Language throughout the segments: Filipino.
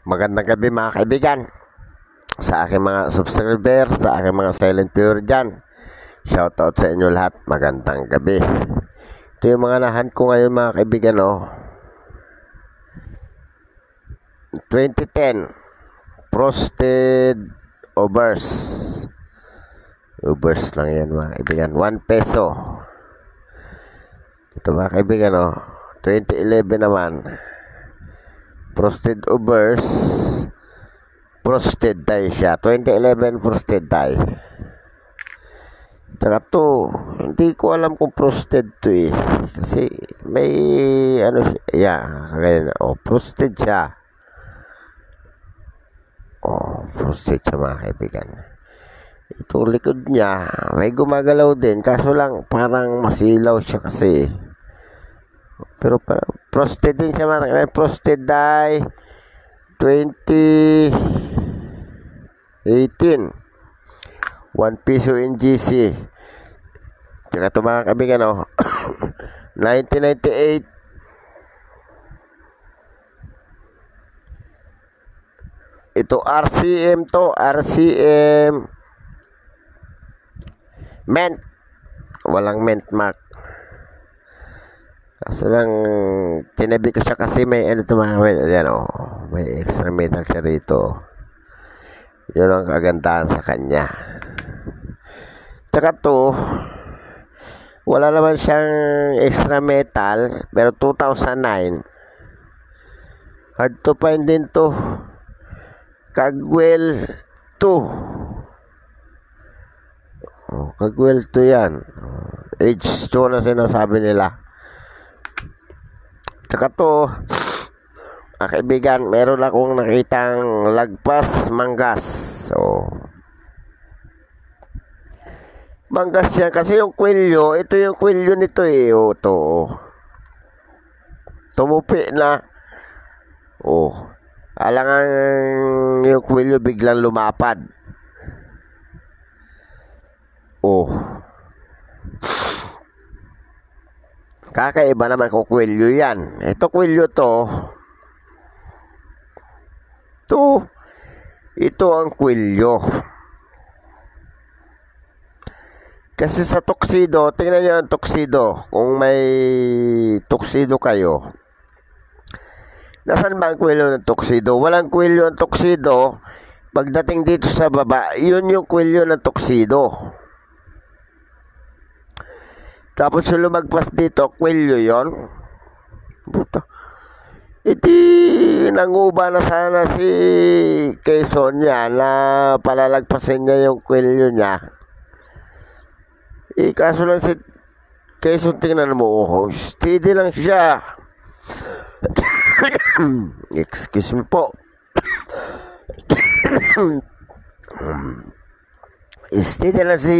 Magandang gabi mga kaibigan, sa aking mga subscriber, sa aking mga silent viewer dyan. Shoutout sa inyo lahat, magandang gabi. Ito yung mga nahan ko ngayon mga kaibigan, 2010 Frosted Overs. Overs lang yan mga kaibigan, 1 peso. Ito mga kaibigan, 2011 naman Frosted Overs, Frosted tayo siya. 2011 Frosted tayo. Tsaka to, hindi ko alam kung Frosted to kasi may ano siya, kagaya na, Frosted siya. Frosted siya mga kaibigan. Itong likod niya, may gumagalaw din, kaso lang parang masilaw siya kasi. Pero frosted din siya mga kaibigan. Frosted dye 2018, 1 peso in GC. Tsaka ito mga kaibigan, 1998 ito RCM to, RCM mint, walang mint mark. Kaso lang tinabi ko siya kasi may ano ito mga kaibigan, ayan, may extra metal siya rito. Yun ang kagandahan sa kanya. Tsaka to, wala naman siyang extra metal, pero 2009. Hard to find din to. Kagwel 2. Kagwel 2 yan. H2 na sinasabi nila. Tsaka to, kaibigan, meron akong nakitang lagpas manggas. So, manggas yan kasi yung kwelyo, ito yung kwelyo nito to. Tumupi na. Alangan yung kwelyo biglang lumapad. Kakaiba naman kung kwelyo yan. Ito kwelyo to. Ito ang kwelyo. Kasi sa tuxedo, tingnan nyo ang tuxedo. Kung may tuxedo kayo, nasaan ba ang kwelyo ng tuxedo? Walang kwelyo ng tuxedo. Pagdating dito sa baba, yun yung kwelyo ng tuxedo. Tapos yung lumagpas dito, kwelyo yun. Buta. Iti nanguba na sana si Quezon niya na palalagpasin niya yung kwelyo niya. Kaso lang si Quezon, tingnan mo, steady lang siya. Excuse me po. Steady lang si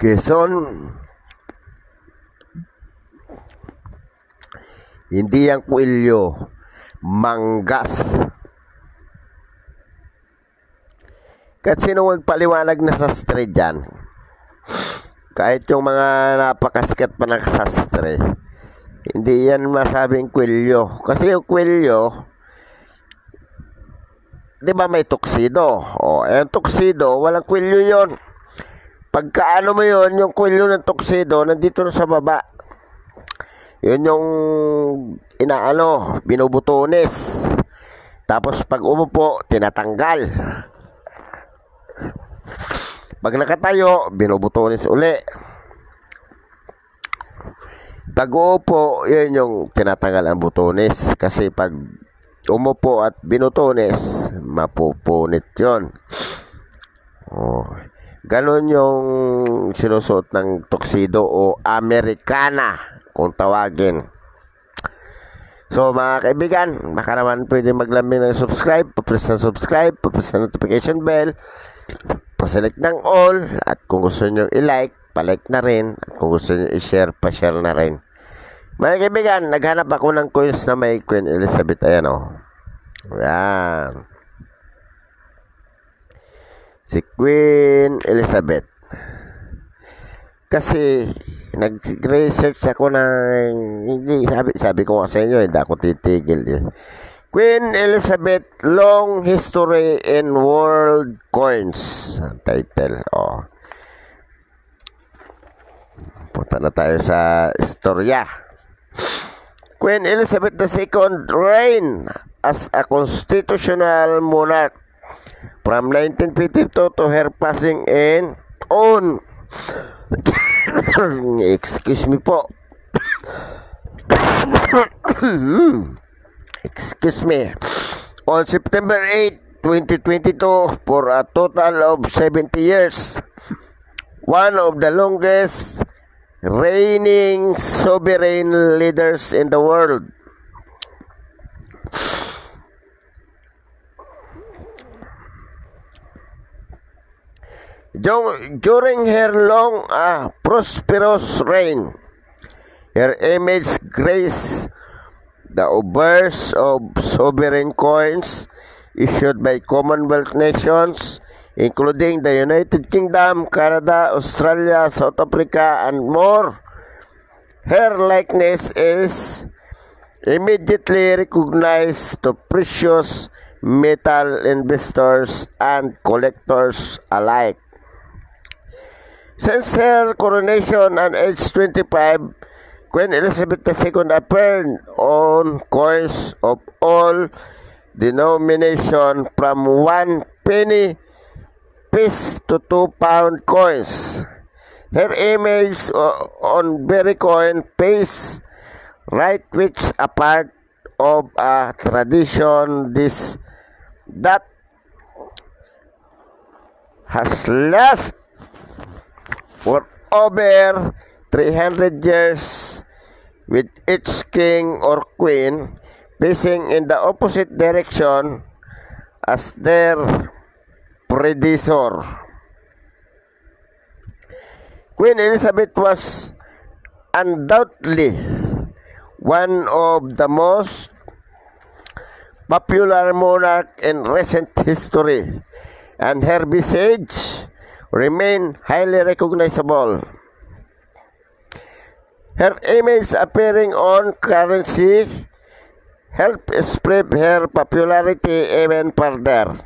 Quezon. Hindi yung kwelyo, manggas. Kasi nung magpaliwanag na sastre dyan, kahit yung mga napakasikat pa na sastre, hindi yan masabing kwelyo. Kasi yung kwelyo, di ba may tuxedo? Yung tuxedo, walang kwelyo yon. Pagkaano mo yon, yung kwelyo ng tuxedo, nandito na sa baba. Yun yung binubutones. Tapos pag umupo, tinatanggal. Pag nakatayo, binubutones uli. Pag uupo, yun yung tinatanggal ang butones. Kasi pag umupo at binutones, mapupunit yun. Ganon yung sinusuot ng tuxedo o Americana kung tawagin. So mga kaibigan, baka naman pwede maglambing ng subscribe, papress ng subscribe, papress ng notification bell, paselect ng all, at kung gusto nyo i-like, pa-like na rin, at kung gusto nyo i-share, pa-share na rin. Mga kaibigan, naghanap ako ng coins na may Queen Elizabeth. Ayan Ayan. Si Queen Elizabeth. Kasi nag-research ako ng hindi, sabi ko sa inyo, hindi ako titigil Queen Elizabeth, Long History in World Coins. Title. Punta na tayo sa istorya. Queen Elizabeth II reigned as a constitutional monarch from 1952 to her passing in on excuse me po excuse me on September 8, 2022 for a total of 70 years, one of the longest reigning sovereign leaders in the world. During her long, prosperous reign, her image graced the obverse of sovereign coins issued by Commonwealth nations, including the United Kingdom, Canada, Australia, South Africa, and more. Her likeness is immediately recognized to precious metal investors and collectors alike. Since her coronation at age 25, Queen Elizabeth II appeared on coins of all denominations from 1 penny piece to 2-pound coins. Her image on very coin pays right, which a part of a tradition that has lasted for over 300 years, with each king or queen facing in the opposite direction as their predecessor. Queen Elizabeth was undoubtedly one of the most popular monarch in recent history, and her visage remain highly recognizable. Her image appearing on currency helped spread her popularity even further.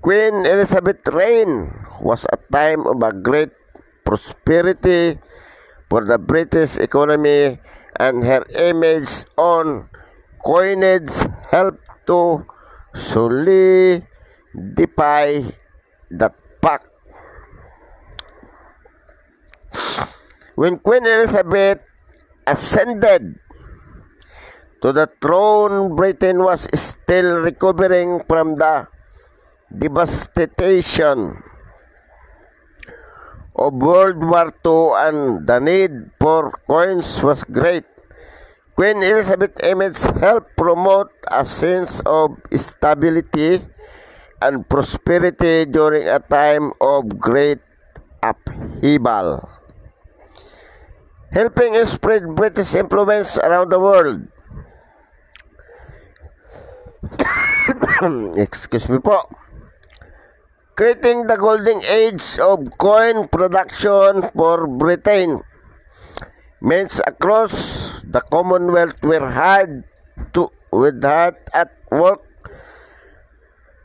Queen Elizabeth's reign was a time of a great prosperity for the British economy, and her image on coinage helped to solidify that fact. When Queen Elizabeth ascended to the throne, Britain was still recovering from the devastation of World War II, and the need for coins was great. Queen Elizabeth's image helped promote a sense of stability and prosperity during a time of great upheaval, helping spread British influence around the world. Excuse me po. Creating the golden age of coin production for Britain. Mints across the Commonwealth were hard at work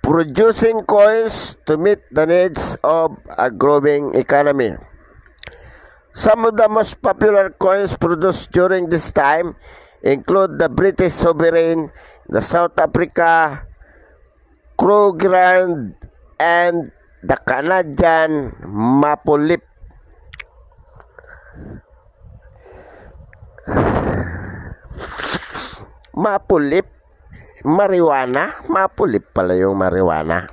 producing coins to meet the needs of a growing economy. Some of the most popular coins produced during this time include the British Sovereign, the South Africa Krugerrand, and the Canadian Maple Leaf. Maple Leaf? Marijuana? Maple Leaf pala yung marijuana.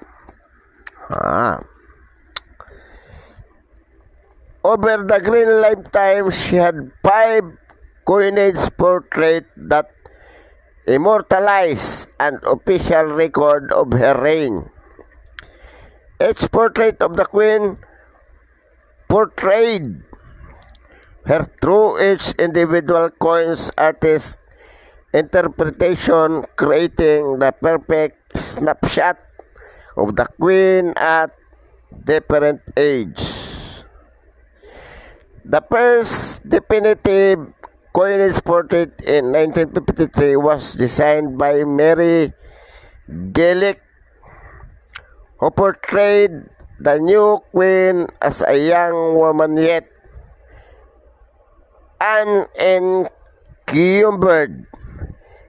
Over the green lifetime, she had 5 coinage portraits that immortalize an official record of her reign. Each portrait of the Queen portrayed her through each individual coin's artist interpretation, creating the perfect snapshot of the Queen at different age. The first definitive coinage portrait in 1953 was designed by Mary Gillick, who portrayed the new queen as a young woman yet unencumbered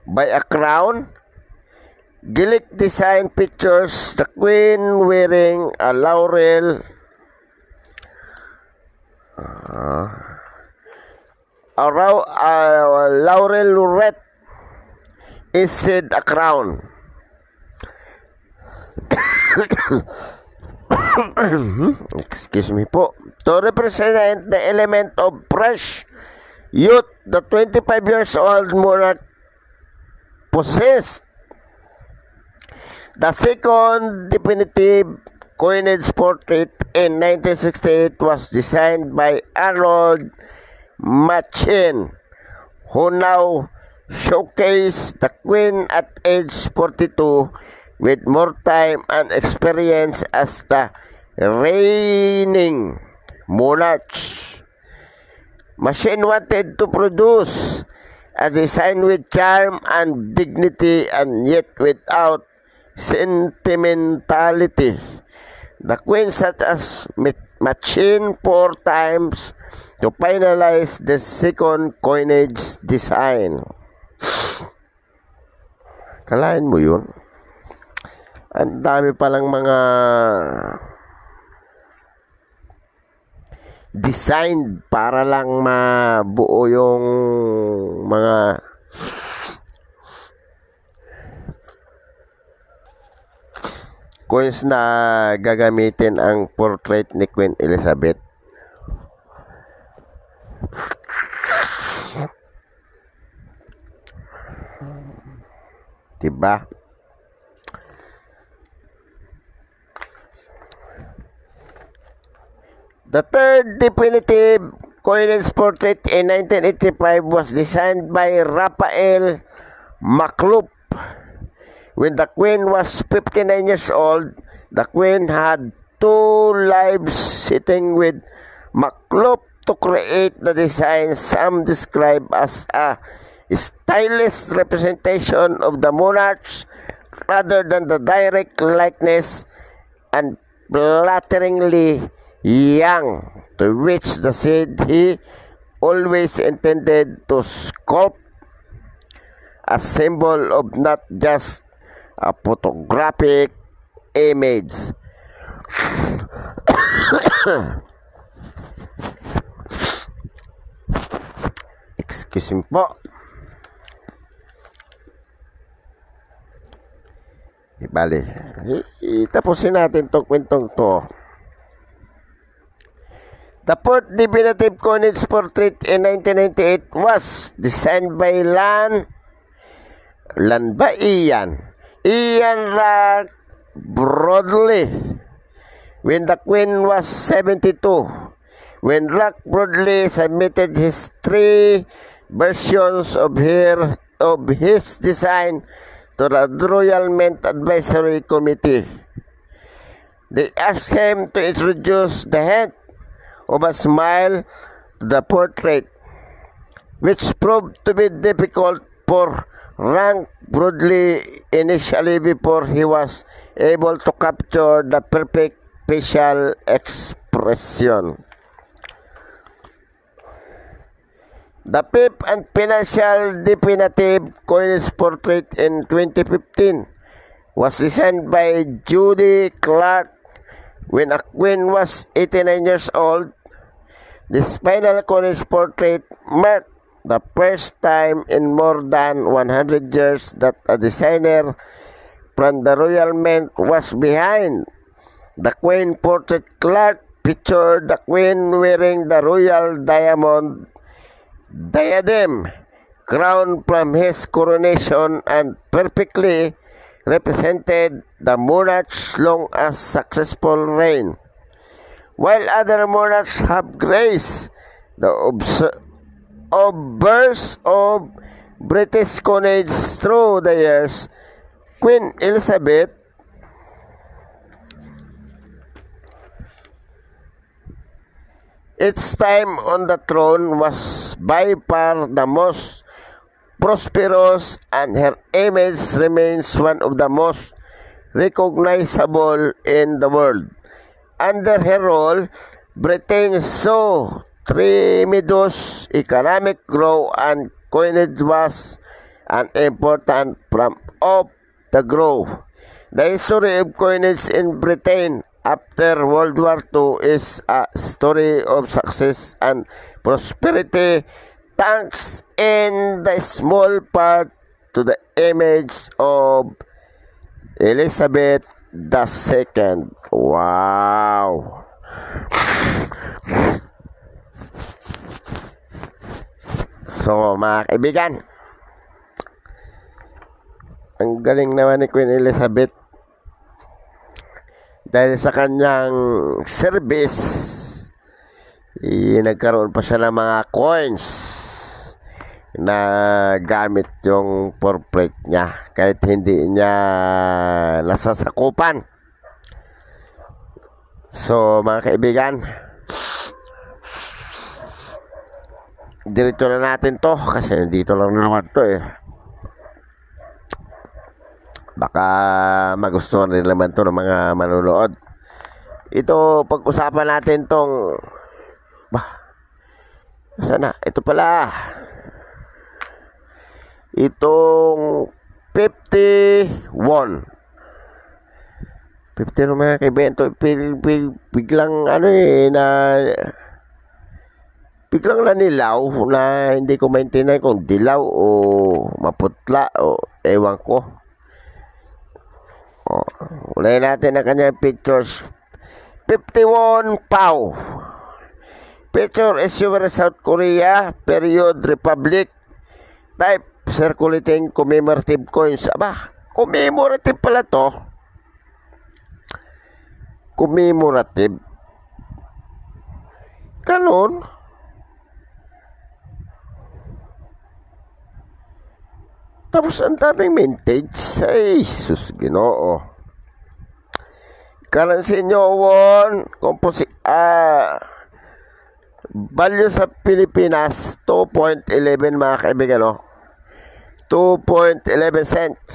by a crown. Gillick design pictures the queen wearing a laurel wreath instead a crown. Excuse me po. To represent the element of fresh youth the 25 years old monarch possessed. The second definitive coinage portrait in 1968 was designed by Arnold Machin, who now showcased the queen at age 42 with more time and experience as the reigning monarch. Machin wanted to produce a design with charm and dignity and yet without sentimentality. The queen sat as Machin 4 times to finalize the second coinage design. Kalain mo yun? Ang dami palang mga design para lang mabuo yung mga coins na gagamitin ang portrait ni Queen Elizabeth. Diba? The third definitive coinage portrait in 1985 was designed by Raphael McLoop. When the Queen was 59 years old, the Queen had 2 lives sitting with McLoop to create the design some describe as a stylish representation of the monarchs rather than the direct likeness and flatteringly young, to which the said he always intended to sculpt a symbol of not just a photographic image. Excuse me po. Bale, tapusin natin itong kwentong to. The fourth definitive coinage portrait in 1998 was designed by Ian Broadley when the Queen was 72. When Rock Broadley submitted his 3 versions of his design to the Royal Mint Advisory Committee, they asked him to introduce the hint of a smile to the portrait, which proved to be difficult for Rank Broadley initially before he was able to capture the perfect facial expression. The fifth and financial definitive coinage portrait in 2015 was designed by Judy Clark when a queen was 89 years old. This final coinage portrait marked the first time in more than 100 years that a designer from the Royal Mint was behind the Queen portrait. Clark featured the Queen wearing the royal diamond diadem crown from his coronation and perfectly represented the monarch's long and successful reign. While other monarchs have graced the obverse of British coinage through the years, Queen Elizabeth Its time on the throne was by far the most prosperous, and her image remains one of the most recognizable in the world. Under her rule, Britain saw tremendous economic growth, and coinage was an important form of the growth. The history of coinage in Britain after World War II is a story of success and prosperity, thanks in the small part to the image of Elizabeth II. Wow! So, mga kaibigan, ang galing naman ni Queen Elizabeth dahil sa kanyang service, nagkaroon pa siya ng mga coins na gamit yung portrait niya kahit hindi niya nasasakupan. So, mga kaibigan, diretso na natin to kasi dito lang naman to eh. Baka magustuhan rin naman to ng mga manunood. Ito, pag-usapan natin tong sana, ito pala, itong 51 no mga kaibigan. Ito biglang biglang nanilaw na hindi ko maintindihan kung dilaw o maputla o ewan ko. Unahin natin ang kanyang pictures. 51 POW. Picture is South Korea, period Republic, type circulating commemorative coins. Aba, commemorative pala to. Commemorative. Kanon. Tapos ang daming vintage. Ay, sus, Ginoo. Currency nyo won. Value sa Pilipinas, 2.11 mga kaibigan, no? 2.11 cents.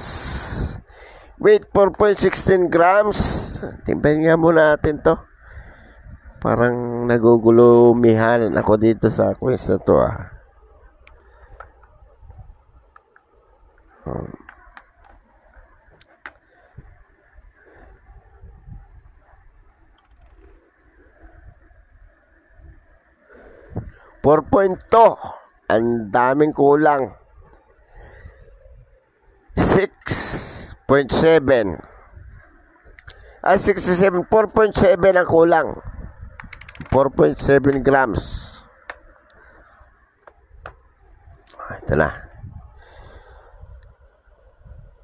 Weight, 4.16 grams. Timbahin nga muna natin to. Parang nagugulumihan ako dito sa quiz na to, ah. $4.2. Ang daming kulang. 6.7. 67. 4.7 ang kulang. 4.7 grams. Ito na.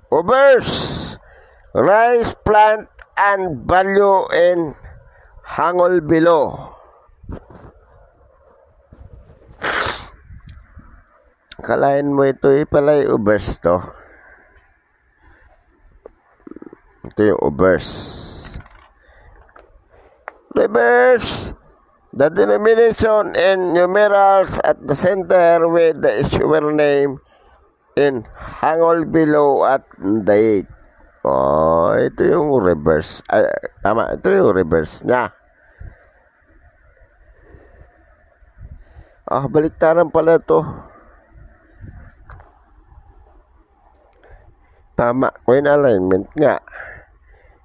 Obverse. Rice plant and value in hangul below. Kalain mo ito pala yung obverse to. Ito yung obverse. Reverse. The denomination in numerals at the center with the issuer name in hangul below at the date. Oh, ito yung reverse. Tama, ito yung reverse niya. Baliktaran pala to. Tama, coin alignment nga.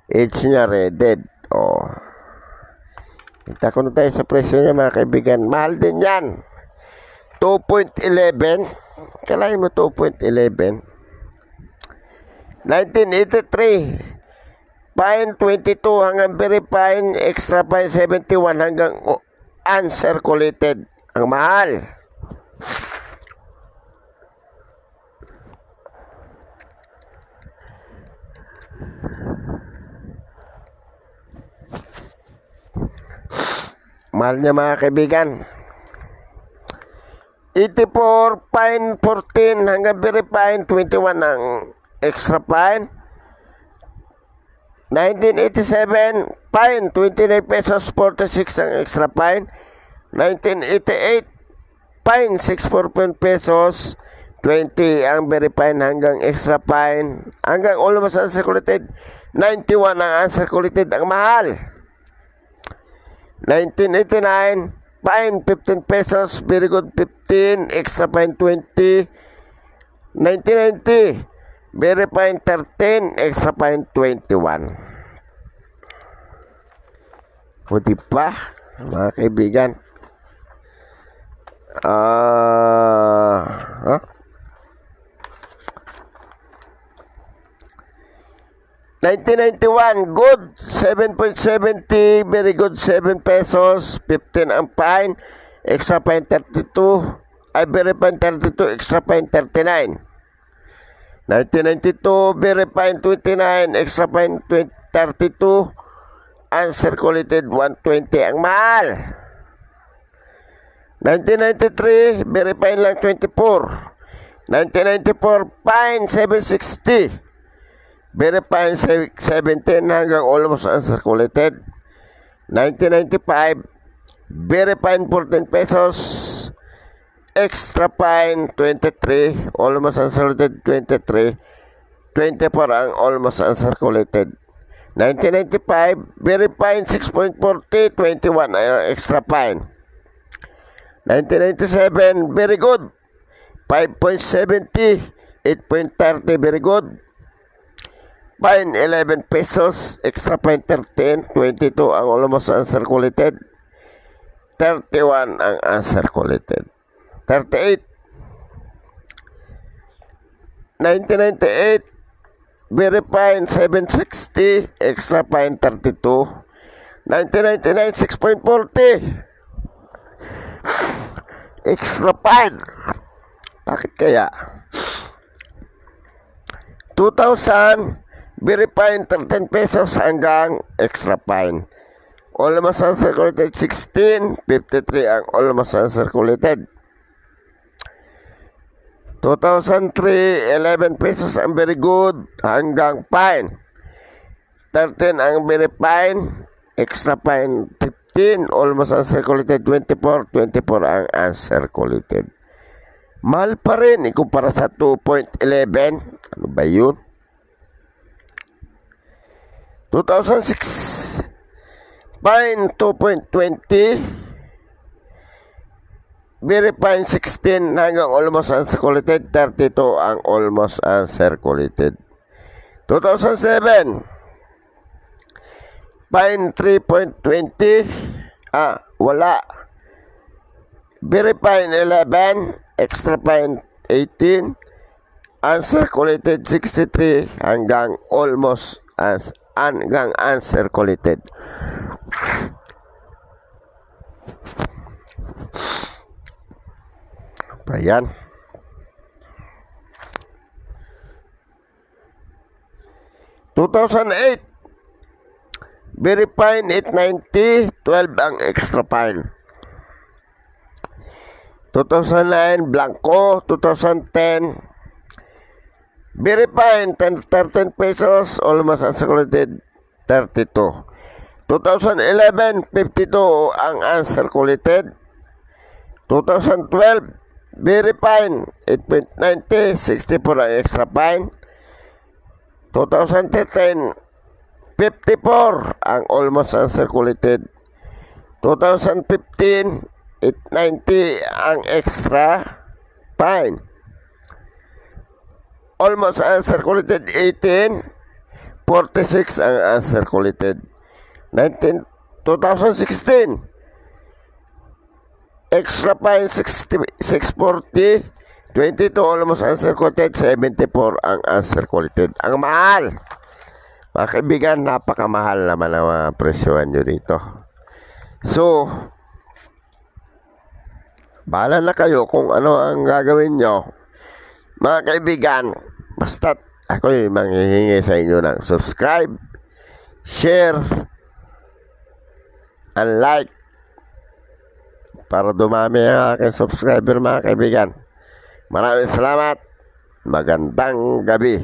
Age niya reded. Kita ko na tayo sa presyo niya mga kaibigan. Mahal din yan. 2.11. Kalahin mo 2.11. 1983. Fine 22 hanggang very fine. Extra fine 71 hanggang uncirculated. Ang mahal. Mahal niya mga kaibigan. 84 fine 14 hanggang very fine 21 ang extra fine. 1987 fine 29 pesos 46 ang extra fine. 1988, fine 6.4 pesos, 20 ang very fine hanggang extra fine, hanggang almost uncirculated, 91 ang uncirculated, ang mahal. 1989, fine 15 pesos, very good 15, extra fine 20. 1990, very fine 13, extra fine 21. O diba, mga kaibigan? 1991, good 7.70, very good 7 pesos, 15 ang fine, extra fine 32, ay very fine 32, extra fine 39. 1992, very fine 29, extra fine 32, uncirculated 120, ang mahal. 1993, very fine lang 24. 1994, fine 760. Very fine 17 hanggang almost uncirculated. 1995, very fine 14 pesos. Extra fine 23, almost uncirculated 23. 24 ang almost uncirculated. 1995, very fine 6.40, 21 ang extra fine. 1997, very good 5.70, 8.30, very good. Fine 11 pesos, extra fine 13, 22 ang almost uncirculated, 31 ang uncirculated. 38, 1998, very fine 760, extra fine 32. 1999, 6.40, extra fine. Bakit kaya? 2000, very fine 13 pesos hanggang extra fine. Almost uncirculated 16, 53 ang almost uncirculated. 2003, 11 pesos ang very good hanggang fine. 13 ang very fine, extra fine 15, almost uncirculated 24, 24 ang uncirculated. Mahal pa rin ikumpara sa 2.11. Ano ba yun? 2006, fine 2.20, very fine 16 hanggang almost uncirculated, 32 ang almost uncirculated. 2007, fine 3.20, wala. Very fine 11, extra fine 18, uncirculated 63 hanggang almost hanggang uncirculated. Ayan. (2008), very fine 890, 12 ang extra fine. 2009, blanco. 2010, very fine 13 pesos, almost uncirculated 32. 2011, 52 ang uncirculated. 2012, very fine 8.90, 64 ang extra fine. 2013, 54 ang almost uncirculated. 2015, 890 ang extra fine. Almost uncirculated 18, 46 ang uncirculated. 2016, extra fine 640, 22 almost uncirculated, 74 ang uncirculated. Ang mahal. Mga kaibigan, napakamahal naman ang mga presyohan nyo dito. So, bahala na kayo kung ano ang gagawin nyo. Mga kaibigan, basta't ako'y manghihingi sa inyo ng subscribe, share, and like para dumami ang aking subscriber, mga kaibigan. Maraming salamat. Magandang gabi.